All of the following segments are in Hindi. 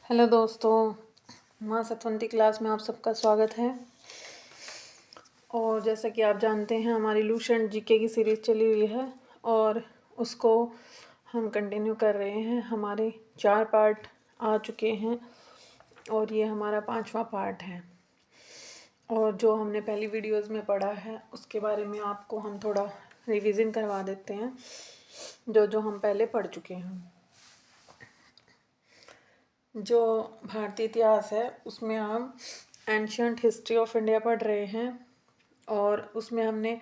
हेलो दोस्तों, माँ सतवंती क्लास में आप सबका स्वागत है। और जैसा कि आप जानते हैं हमारी लूसेंट जीके की सीरीज़ चली हुई है और उसको हम कंटिन्यू कर रहे हैं। हमारे 4 पार्ट आ चुके हैं और ये हमारा 5वां पार्ट है। और जो हमने पहली वीडियोस में पढ़ा है उसके बारे में आपको हम थोड़ा रिवीजन करवा देते हैं, जो हम पहले पढ़ चुके हैं। जो भारतीय इतिहास है उसमें हम एंशियंट हिस्ट्री ऑफ इंडिया पढ़ रहे हैं और उसमें हमने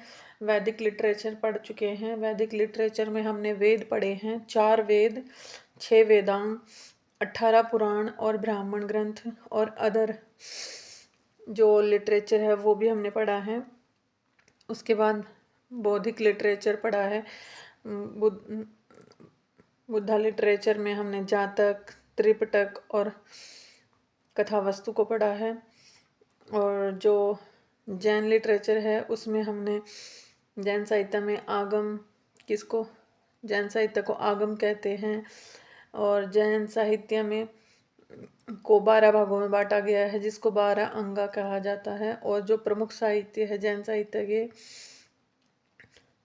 वैदिक लिटरेचर पढ़ चुके हैं। वैदिक लिटरेचर में हमने वेद पढ़े हैं, 4 वेद, 6 वेदांग, 18 पुराण और ब्राह्मण ग्रंथ और अदर जो लिटरेचर है वो भी हमने पढ़ा है। उसके बाद बौद्धिक लिटरेचर पढ़ा है। बुद्धा लिटरेचर में हमने जातक, त्रिपिटक और कथावस्तु को पढ़ा है। और जो जैन लिटरेचर है उसमें हमने जैन साहित्य में आगम जैन साहित्य को आगम कहते हैं। और जैन साहित्य में को 12 भागों में बांटा गया है जिसको 12 अंगा कहा जाता है। और जो प्रमुख साहित्य है जैन साहित्य के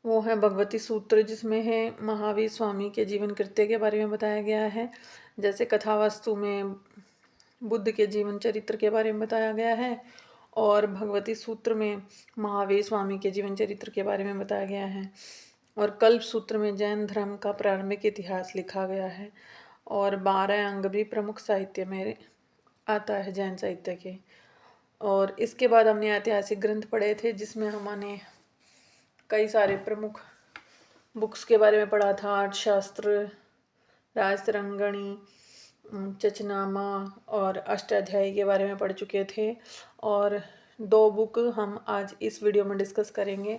वो है भगवती सूत्र, जिसमें है महावीर स्वामी के जीवन कृत्य के बारे में बताया गया है। जैसे कथावस्तु में बुद्ध के जीवन चरित्र के बारे में बताया गया है और भगवती सूत्र में महावीर स्वामी के जीवन चरित्र के बारे में बताया गया है। और कल्प सूत्र में जैन धर्म का प्रारंभिक इतिहास लिखा गया है। और 12 अंग भी प्रमुख साहित्य में आता है जैन साहित्य के। और इसके बाद हमने ऐतिहासिक ग्रंथ पढ़े थे जिसमें हमने कई सारे प्रमुख बुक्स के बारे में पढ़ा था। अर्थशास्त्र, राजतरंगिणी, चचनामा और अष्टाध्यायी के बारे में पढ़ चुके थे। और 2 बुक हम आज इस वीडियो में डिस्कस करेंगे।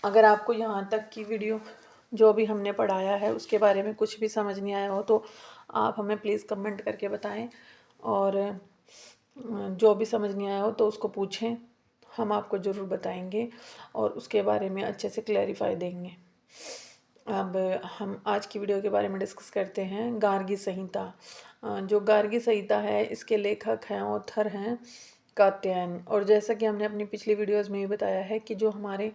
अगर आपको यहाँ तक की वीडियो जो भी हमने पढ़ाया है उसके बारे में कुछ भी समझ नहीं आया हो तो आप हमें प्लीज़ कमेंट करके बताएं, और जो भी समझ नहीं आया हो तो उसको पूछें, हम आपको ज़रूर बताएंगे और उसके बारे में अच्छे से क्लैरिफाई देंगे। अब हम आज की वीडियो के बारे में डिस्कस करते हैं। गार्गी संहिता। जो गार्गी संहिता है इसके लेखक हैं, ऑथर हैं कात्यायन। और जैसा कि हमने अपनी पिछली वीडियोस में भी बताया है कि जो हमारे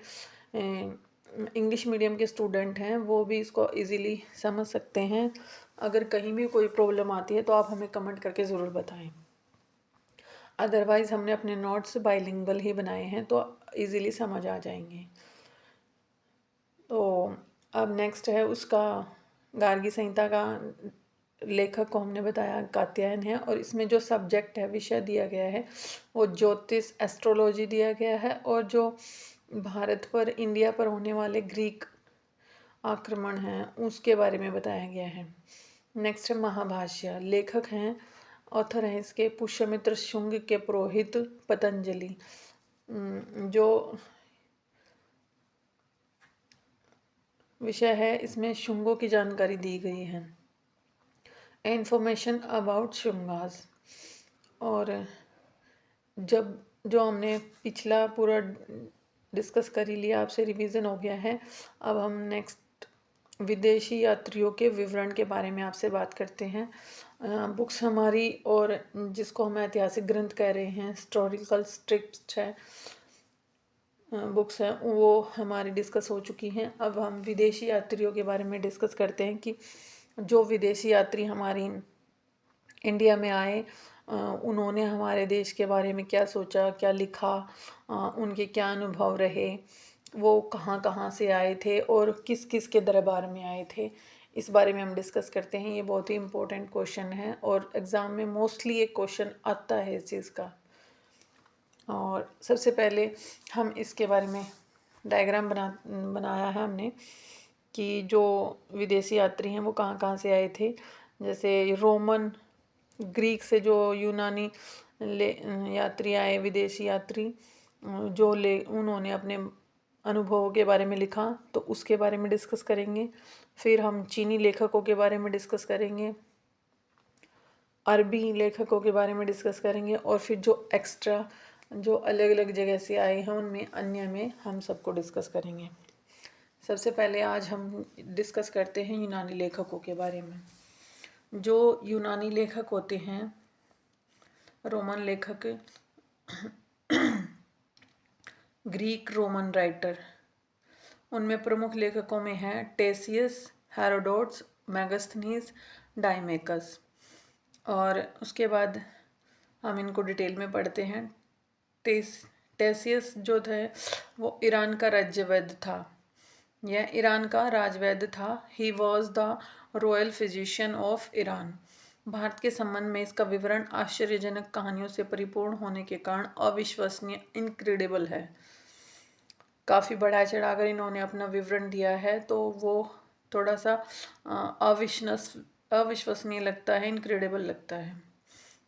इंग्लिश मीडियम के स्टूडेंट हैं वो भी इसको इजीली समझ सकते हैं। अगर कहीं भी कोई प्रॉब्लम आती है तो आप हमें कमेंट करके ज़रूर बताएं। अदरवाइज़ हमने अपने नोट्स बाइलिंगुअल ही बनाए हैं तो इजीली समझ आ जाएंगे। तो अब नेक्स्ट है उसका गार्गी संहिता का लेखक को हमने बताया कात्यायन है। और इसमें जो सब्जेक्ट है, विषय दिया गया है वो ज्योतिष, एस्ट्रोलॉजी दिया गया है। और जो भारत पर, इंडिया पर होने वाले ग्रीक आक्रमण हैं उसके बारे में बताया गया है। नेक्स्ट है महाभाष्य। लेखक हैं, ऑथर हैं इसके पुष्यमित्र शुंग के पुरोहित पतंजलि। जो विषय है इसमें शुंगों की जानकारी दी गई है, इन्फॉर्मेशन अबाउट शुंगास। और जब जो हमने पिछला पूरा डिस्कस कर ही लिया, आपसे रिवीजन हो गया है। अब हम नेक्स्ट विदेशी यात्रियों के विवरण के बारे में आपसे बात करते हैं। बुक्स हमारी, और जिसको हम ऐतिहासिक ग्रंथ कह रहे हैं, हिस्टोरिकल स्क्रिप्ट है, बुक्स हैं, वो हमारी डिस्कस हो चुकी हैं। अब हम विदेशी यात्रियों के बारे में डिस्कस करते हैं कि जो विदेशी यात्री हमारी इंडिया में आए उन्होंने हमारे देश के बारे में क्या सोचा, क्या लिखा, उनके क्या अनुभव रहे, वो कहाँ कहाँ से आए थे और किस किस के दरबार में आए थे, इस बारे में हम डिस्कस करते हैं। ये बहुत ही इम्पोर्टेंट क्वेश्चन है और एग्ज़ाम में मोस्टली एक क्वेश्चन आता है इस चीज़ का। और सबसे पहले हम इसके बारे में डायग्राम बनाया है हमने कि जो विदेशी यात्री हैं वो कहाँ कहाँ से आए थे। जैसे रोमन, ग्रीक से जो यूनानी यात्री आए, विदेशी यात्री जो उन्होंने अपने अनुभवों के बारे में लिखा तो उसके बारे में डिस्कस करेंगे। फिर हम चीनी लेखकों के बारे में डिस्कस करेंगे, अरबी लेखकों के बारे में डिस्कस करेंगे, और फिर जो एक्स्ट्रा जो अलग अलग जगह से आए हैं उनमें अन्य में हम सबको डिस्कस करेंगे। सबसे पहले आज हम डिस्कस करते हैं यूनानी लेखकों के बारे में। जो यूनानी लेखक होते हैं, रोमन लेखक, ग्रीक रोमन राइटर, उनमें प्रमुख लेखकों में हैं टेसियस, हेरोडोट्स, मैगस्थनीज, डाइमेकस। और उसके बाद हम इनको डिटेल में पढ़ते हैं। टेसियस जो थे वो ईरान का राज्यवैद्य था। यह ईरान का राजवैद्य था। He was the royal physician of Iran. Bharat के संबंध में इसका विवरण आश्चर्यजनक कहानियों से परिपूर्ण होने के कारण अविश्वसनीय, इनक्रेडिबल है। काफ़ी बढ़ा चढ़ाकर इन्होंने अपना विवरण दिया है, तो वो थोड़ा सा अविश्वसनीय लगता है, इनक्रेडिबल लगता है।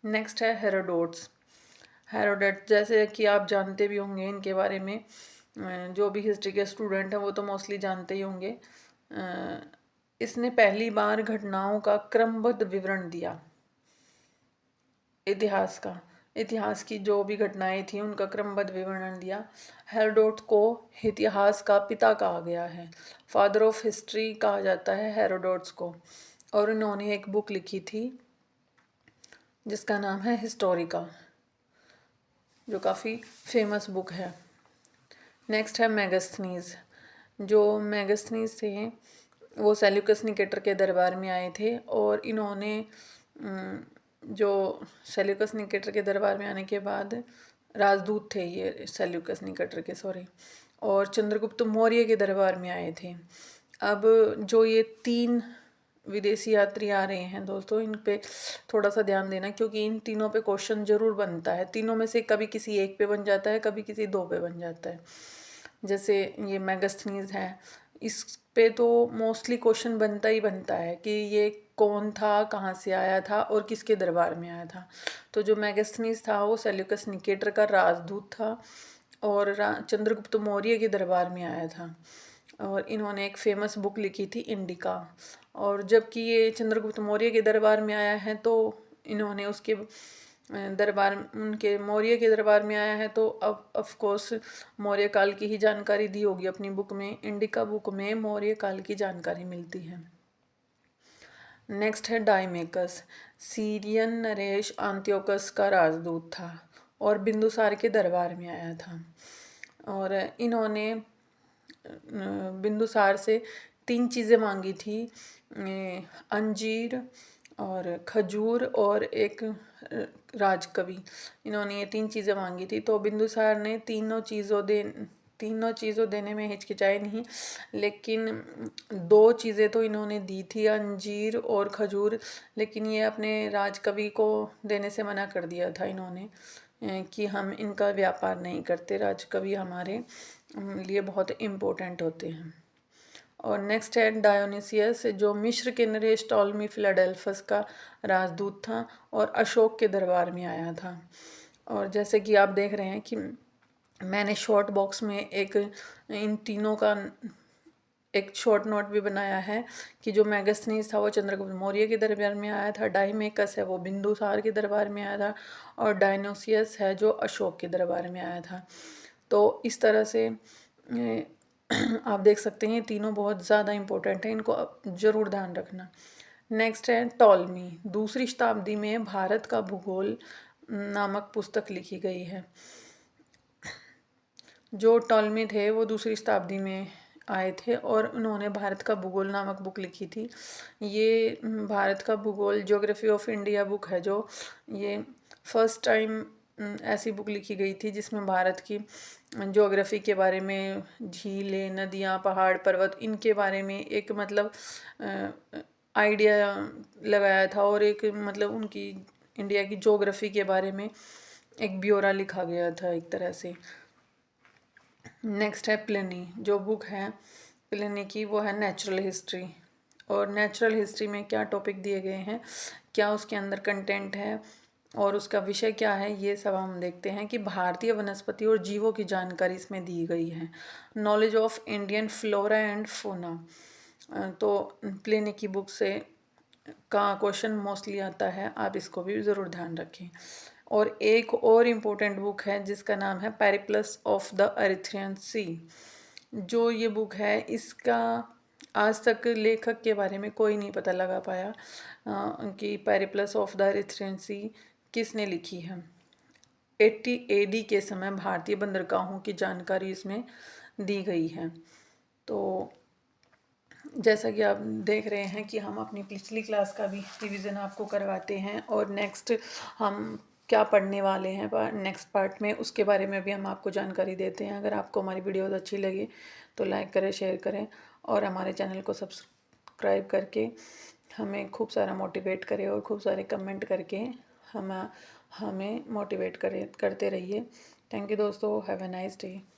नेक्स्ट है हेरोडोट्स। हेरोडोट जैसे कि आप जानते भी होंगे इनके बारे में, जो भी हिस्ट्री के स्टूडेंट हैं वो तो मोस्टली जानते ही होंगे। इसने पहली बार घटनाओं का क्रमबद्ध विवरण दिया। इतिहास की जो भी घटनाएं थी उनका क्रमबद्ध विवरण दिया। हेरोडोट को इतिहास का पिता कहा गया है, फादर ऑफ हिस्ट्री कहा जाता है हेरोडोट्स को। और इन्होंने एक बुक लिखी थी जिसका नाम है हिस्टोरिका, जो काफ़ी फेमस बुक है। नेक्स्ट है मैगस्थनीज। जो मैगस्थनीज थे वो सेल्यूकस निकेटर के दरबार में आए थे, और इन्होंने जो सेल्यूकस निकेटर के दरबार में आने के बाद राजदूत थे ये सेल्यूकस निकेटर के, सॉरी, और चंद्रगुप्त मौर्य के दरबार में आए थे। अब जो ये 3 विदेशी यात्री आ रहे हैं दोस्तों, इन पे थोड़ा सा ध्यान देना, क्योंकि इन तीनों पे क्वेश्चन जरूर बनता है। तीनों में से कभी किसी एक पे बन जाता है, कभी किसी 2 पे बन जाता है। जैसे ये मैगस्थनीज है, इस पे तो मोस्टली क्वेश्चन बनता ही बनता है कि ये कौन था, कहाँ से आया था और किसके दरबार में आया था। तो जो मैगस्थनीज था वो सेल्यूकस निकेटर का राजदूत था और चंद्रगुप्त मौर्य के दरबार में आया था। और इन्होंने एक फेमस बुक लिखी थी इंडिका। और जबकि ये चंद्रगुप्त मौर्य के दरबार में आया है, तो इन्होंने उसके दरबार, उनके मौर्य के दरबार में आया है, तो अब ऑफ कोर्स मौर्य काल की ही जानकारी दी होगी अपनी बुक में। इंडिका बुक में मौर्य काल की जानकारी मिलती है। नेक्स्ट है डाइमेकस। सीरियन नरेश अंत्योकस का राजदूत था और बिंदुसार के दरबार में आया था। और इन्होंने बिंदुसार से 3 चीज़ें मांगी थी, अंजीर और खजूर और एक राजकवि। इन्होंने ये 3 चीज़ें मांगी थी। तो बिंदुसार ने तीनों चीज़ों देने में हिचकिचाए नहीं, लेकिन 2 चीज़ें तो इन्होंने दी थी, अंजीर और खजूर, लेकिन ये अपने राजकवि को देने से मना कर दिया था इन्होंने कि हम इनका व्यापार नहीं करते, राजकवि हमारे लिए बहुत इम्पोर्टेंट होते हैं। और नेक्स्ट है डायोनिसियस, जो मिस्र के नरेश टॉलमी फिलाडेल्फस का राजदूत था और अशोक के दरबार में आया था। और जैसे कि आप देख रहे हैं कि मैंने शॉर्ट बॉक्स में इन तीनों का एक शॉर्ट नोट भी बनाया है कि जो मैगस्थनीज था वो चंद्रगुप्त मौर्य के दरबार में आया था, डाइमेकस है वो बिंदुसार के दरबार में आया था, और डायनोसियस है जो अशोक के दरबार में आया था। तो इस तरह से आप देख सकते हैं ये तीनों बहुत ज़्यादा इम्पोर्टेंट है, इनको ज़रूर ध्यान रखना। नेक्स्ट है टॉलमी। 2री शताब्दी में भारत का भूगोल नामक पुस्तक लिखी गई है। जो टॉलमी थे वो 2री शताब्दी में आए थे और उन्होंने भारत का भूगोल नामक बुक लिखी थी। ये भारत का भूगोल, ज्योग्राफी ऑफ इंडिया बुक है, जो ये फर्स्ट टाइम ऐसी बुक लिखी गई थी जिसमें भारत की ज्योग्राफी के बारे में, झीलें, नदियाँ, पहाड़, पर्वत, इनके बारे में एक मतलब आइडिया लगाया था, और एक मतलब उनकी इंडिया की ज्योग्राफी के बारे में एक ब्यौरा लिखा गया था एक तरह से। नेक्स्ट है प्लिनी। जो बुक है प्लिनी की वो है नेचुरल हिस्ट्री। और नेचुरल हिस्ट्री में क्या टॉपिक दिए गए हैं, क्या उसके अंदर कंटेंट है और उसका विषय क्या है, ये सब हम देखते हैं कि भारतीय वनस्पति और जीवों की जानकारी इसमें दी गई है। Knowledge of Indian flora and fauna. तो प्लिनी की बुक से का क्वेश्चन मोस्टली आता है, आप इसको भी ज़रूर ध्यान रखें। और एक और इम्पोर्टेंट बुक है जिसका नाम है पेरिप्लस ऑफ द अरिथ्रियन सी। जो ये बुक है इसका आज तक लेखक के बारे में कोई नहीं पता लगा पाया कि पेरिप्लस ऑफ द रेसिडेंसी किसने लिखी है। 80 AD के समय भारतीय बंदरगाहों की जानकारी इसमें दी गई है। तो जैसा कि आप देख रहे हैं कि हम अपनी पिछली क्लास का भी रिवीजन आपको करवाते हैं, और नेक्स्ट हम क्या पढ़ने वाले हैं नेक्स्ट पार्ट में, उसके बारे में भी हम आपको जानकारी देते हैं। अगर आपको हमारी वीडियोस अच्छी लगी तो लाइक करें, शेयर करें, और हमारे चैनल को सब्सक्राइब करके हमें खूब सारा मोटिवेट करें, और खूब सारे कमेंट करके हमें मोटिवेट करते रहिए। थैंक यू दोस्तों, हैव अ नाइस डे।